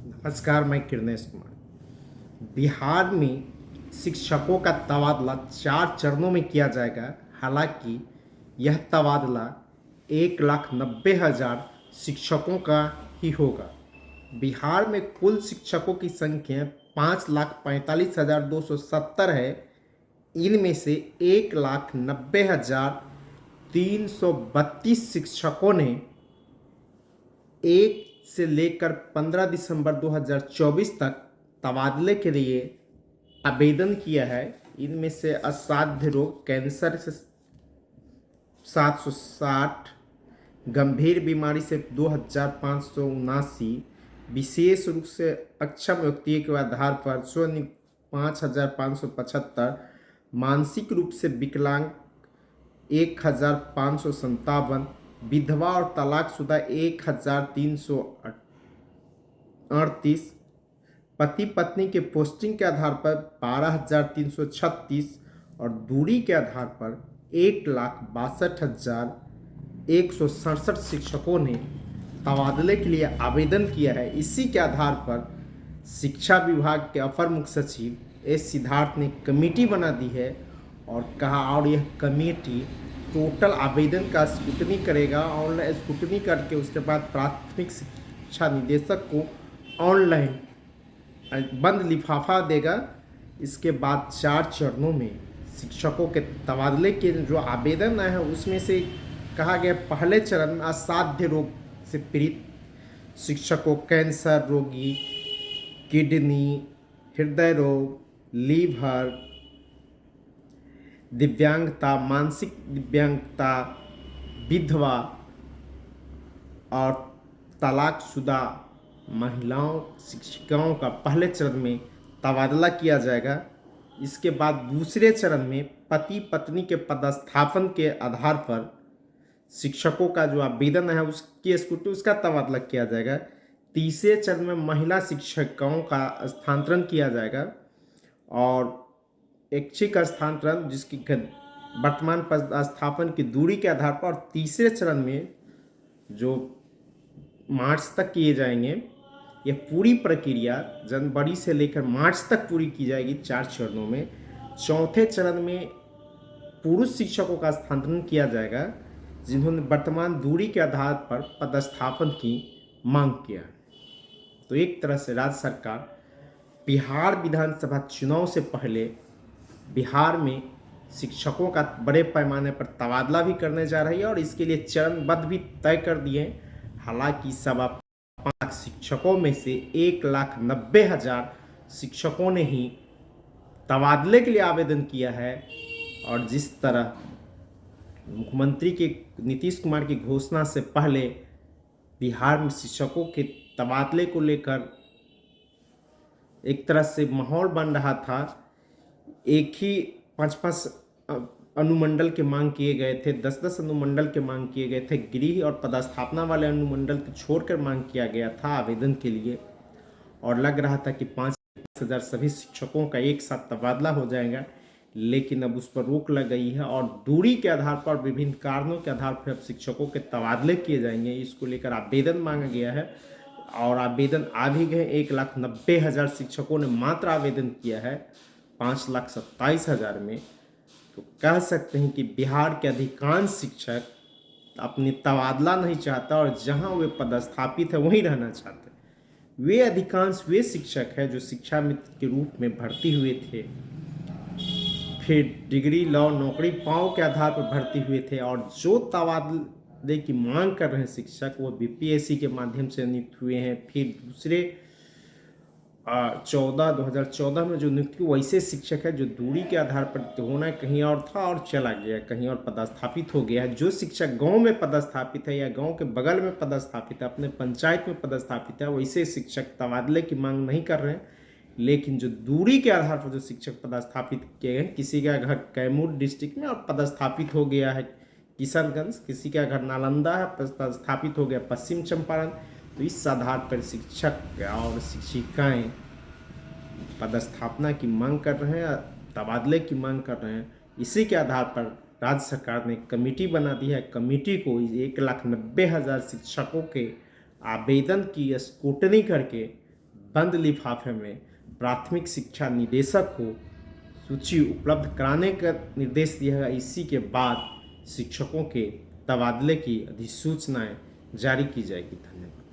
नमस्कार, मैं किरणेश कुमार। बिहार में शिक्षकों का तबादला 4 चरणों में किया जाएगा। हालांकि यह तबादला 1,90,000 शिक्षकों का ही होगा। बिहार में कुल शिक्षकों की संख्या 5,45,270 है। इनमें से 1,90,332 शिक्षकों ने 1 से लेकर 15 दिसंबर 2024 तक तबादले के लिए आवेदन किया है। इनमें से असाध्य रोग कैंसर से 760, गंभीर बीमारी से 2,579, विशेष रूप से अक्षम व्यक्ति के आधार पर शून्य 5,575, मानसिक रूप से विकलांग 1,557, विधवा और तलाकशुदा 1,338, पति पत्नी के पोस्टिंग के आधार पर 12,336 और दूरी के आधार पर 1,62,167 शिक्षकों ने तबादले के लिए आवेदन किया है। इसी के आधार पर शिक्षा विभाग के अपर मुख्य सचिव एस सिद्धार्थ ने कमेटी बना दी है और कहा, और यह कमेटी टोटल आवेदन का स्क्रूटनी करेगा। ऑनलाइन स्क्रूटनी करके उसके बाद प्राथमिक शिक्षा निदेशक को ऑनलाइन बंद लिफाफा देगा। इसके बाद 4 चरणों में शिक्षकों के तबादले के जो आवेदन आए हैं उसमें से कहा गया, पहले चरण में असाध्य रोग से पीड़ित शिक्षकों, कैंसर रोगी, किडनी, हृदय रोग, लीवर, दिव्यांगता, मानसिक दिव्यांगता, विधवा और तलाकशुदा महिलाओं शिक्षिकाओं का पहले चरण में तबादला किया जाएगा। इसके बाद दूसरे चरण में पति पत्नी के पदस्थापन के आधार पर शिक्षकों का जो आवेदन है उसकी स्कूटी उसका तबादला किया जाएगा। तीसरे चरण में महिला शिक्षिकाओं का स्थानांतरण किया जाएगा और ऐच्छिक स्थानांतरण जिसकी वर्तमान पदस्थापन की दूरी के आधार पर। और तीसरे चरण में जो मार्च तक किए जाएंगे, यह पूरी प्रक्रिया जनवरी से लेकर मार्च तक पूरी की जाएगी 4 चरणों में। चौथे चरण में पुरुष शिक्षकों का स्थानांतरण किया जाएगा जिन्होंने वर्तमान दूरी के आधार पर पदस्थापन की मांग किया। तो एक तरह से राज्य सरकार बिहार विधानसभा चुनाव से पहले बिहार में शिक्षकों का बड़े पैमाने पर तबादला भी करने जा रही है और इसके लिए चरणबद्ध भी तय कर दिए। हालांकि 5.25 शिक्षकों में से 1,90,000 शिक्षकों ने ही तबादले के लिए आवेदन किया है। और जिस तरह मुख्यमंत्री के नीतीश कुमार की घोषणा से पहले बिहार में शिक्षकों के तबादले को लेकर एक तरह से माहौल बन रहा था, एक ही 5-5 अनुमंडल के मांग किए गए थे, 10-10 अनुमंडल के मांग किए गए थे, गृह और पदस्थापना वाले अनुमंडल को छोड़कर मांग किया गया था आवेदन के लिए। और लग रहा था कि 5,000 सभी शिक्षकों का एक साथ तबादला हो जाएगा, लेकिन अब उस पर रोक लग गई है और दूरी के आधार पर विभिन्न कारणों के आधार पर अब शिक्षकों के तबादले किए जाएंगे। इसको लेकर आवेदन मांगा गया है और आवेदन आ भी गए। 1,90,000 शिक्षकों ने मात्र आवेदन किया है 5,27,000 में। तो कह सकते हैं कि बिहार के अधिकांश शिक्षक अपनी तबादला नहीं चाहता और जहां वे पदस्थापित है वहीं रहना चाहते हैं। वे अधिकांश वे शिक्षक हैं जो शिक्षा मित्र के रूप में भर्ती हुए थे, फिर डिग्री लॉ नौकरी पाओ के आधार पर भर्ती हुए थे और जो तबादले की मांग कर रहे हैं शिक्षक वो बीपीएससी के माध्यम से नियुक्त हुए हैं। फिर दूसरे 2014 में जो नियुक्त हुए वैसे शिक्षक है जो दूरी के आधार पर होना कहीं और था और चला गया, कहीं और पदस्थापित हो गया है। जो शिक्षक गांव में पदस्थापित है या गांव के बगल में पदस्थापित है, अपने पंचायत में पदस्थापित है, वैसे शिक्षक तबादले की मांग नहीं कर रहे हैं। लेकिन जो दूरी के आधार पर जो शिक्षक पदस्थापित किए गए, किसी का घर कैमूर डिस्ट्रिक्ट में और पदस्थापित हो गया है किशनगंज, किसी का घर नालंदा है, पदस्थापित हो गया पश्चिम चंपारण, तो इस आधार पर शिक्षक और शिक्षिकाएं पदस्थापना की मांग कर रहे हैं, तबादले की मांग कर रहे हैं। इसी के आधार पर राज्य सरकार ने कमेटी बना दी है। कमेटी को 1,90,000 शिक्षकों के आवेदन की स्क्रूटनी करके बंद लिफाफे में प्राथमिक शिक्षा निदेशक को सूची उपलब्ध कराने का निर्देश दिया गया। इसी के बाद शिक्षकों के तबादले की अधिसूचनाएं जारी की जाएगी। धन्यवाद।